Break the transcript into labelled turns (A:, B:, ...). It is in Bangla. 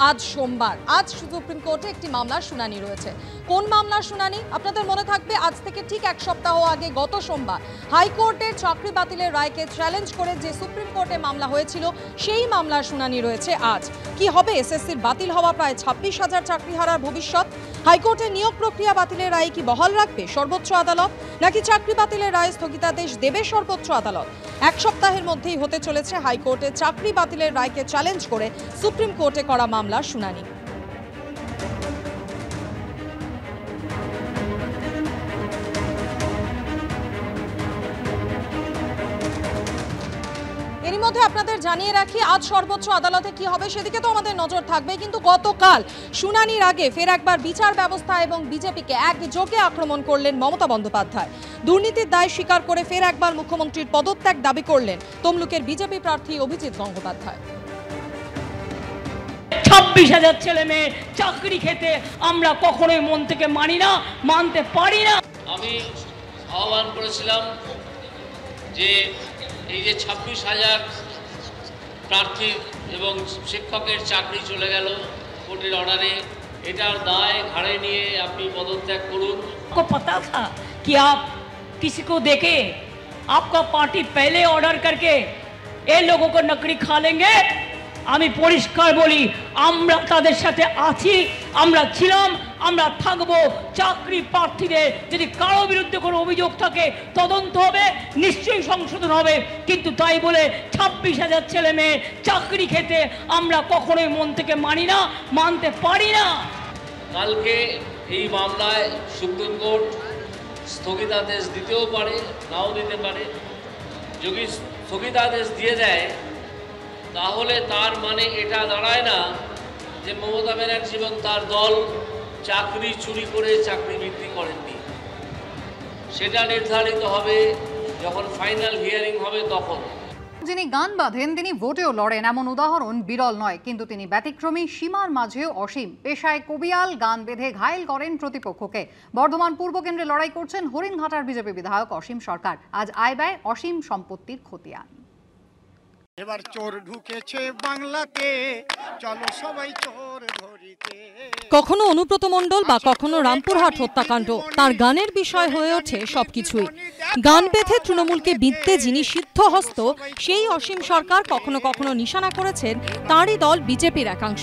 A: আজ সোমবার আজ সুপ্রিম কোর্টে একটি মামলার শুনানি রয়েছে। কোন মামলার শুনানি আপনাদের মনে থাকবে, আজ থেকে ঠিক এক সপ্তাহ আগে গত সোমবার হাইকোর্টের চাকরি বাতিলের রায়কে চ্যালেঞ্জ করে যে সুপ্রিম কোর্টে মামলা হয়েছিল সেই মামলার শুনানি রয়েছে আজ। কি হবে এসএসসির বাতিল হওয়া প্রায় 26,000 চাকরিহারার ভবিষ্যৎ? হাইকোর্টের নিয়োগ প্রক্রিয়া বাতিলের রায় কি বহাল রাখবে সর্বোচ্চ আদালত, নাকি চাকরি বাতিলের রায় স্থগিতাদেশ দেবে সর্বোচ্চ আদালত? এক সপ্তাহের মধ্যেই হতে চলেছে হাইকোর্টে চাকরি বাতিলের রায়কে চ্যালেঞ্জ করে সুপ্রিম কোর্টে করা মামলার শুনানি। এরই মধ্যে আপনাদের জানিয়ে রাখি, আজ সর্বোচ্চ আদালতে কি হবে সেদিকে তো আমাদের নজর থাকবে, কিন্তু গতকাল শুনানির আগে ফের একবার বিচার ব্যবস্থা এবং বিজেপিকে একযোগে আক্রমণ করলেন মমতা বন্দ্যোপাধ্যায়। দুর্নীতির দায় স্বীকার করে ফের একবার মুখ্যমন্ত্রীর পদত্যাগ দাবি করলেন তমলুকের বিজেপি প্রার্থী অভিজিৎ গঙ্গোপাধ্যায়।
B: 26,000 ছেলে মেয়ে চাকরি খেতে আমরা কখনোই মন থেকে মানি না, মানতে পারি না।
C: আমি আহ্বান করেছিলাম যে এই যে 26,000 প্রার্থী এবং শিক্ষকের চাকরি চলে গেল কোর্টের অর্ডারে, এটার দায় ঘাড়ে নিয়ে আপনি পদত্যাগ করুন।
B: आपको पता था कि आप किसी को देके आपका पार्टी पहले ऑर्डर करके ये लोगों को नकड़ी खा लेंगे। আমি পরিষ্কার বলি, আমরা তাদের সাথে আছি, আমরা ছিলাম, আমরা থাকবো। চাকরি প্রার্থীদের যদি কারো বিরুদ্ধে কোনো অভিযোগ থাকে তদন্ত হবে, নিশ্চয়ই সংশোধন হবে, কিন্তু তাই বলে 26,000 ছেলে মেয়ে চাকরি খেতে আমরা কখনোই মন থেকে মানি না, মানতে পারি না।
C: কালকে এই মামলায় সুপ্রিম কোর্ট স্থগিতাদেশ দিতেও পারে, নাও দিতে পারে। যদি স্থগিতাদেশ দিয়ে দেয় তাহলে তার মানে এটা দাঁড়ায় না যে মমতা ব্যানার্জি এবং তার দল চাকরি চুরি করে চাকরি বিক্রি করেননি। সেটা নির্ধারিত হবে যখন ফাইনাল হিয়ারিং হবে তখন।
D: যিনি গান বাঁধেন তিনি ভোটেও লড়েন, এমন উদাহরণ বিরল নয়, কিন্তু তিনি ব্যতিক্রমী, সীমার মাঝেও অসীম। পেশায় কবিয়াল, গান বেঁধে ঘায়েল করেন প্রতিপক্ষকে। বর্ধমান পূর্ব কেন্দ্রে লড়াই করছেন হরিণঘাটার বিজেপি বিধায়ক অসীম সরকার। আজ আয় ব্যয় অসীম সম্পত্তির খতিয়ান।
E: এবার চোর ঢুকেছে বাংলাতে, চলো সবাই চোর ধরিতে।
A: কখনো অনুব্রত মণ্ডল বা কখনো রামপুরহাট হত্যাকাণ্ড, তার গানের বিষয় হয়ে ওঠে সবকিছুই। গান বেঁধে তৃণমূলকে বিঁধতে যিনি সিদ্ধহস্ত, সেই অসীম সরকার কখনো কখনো নিশানা করেছেন তাঁরই দল বিজেপির একাংশ।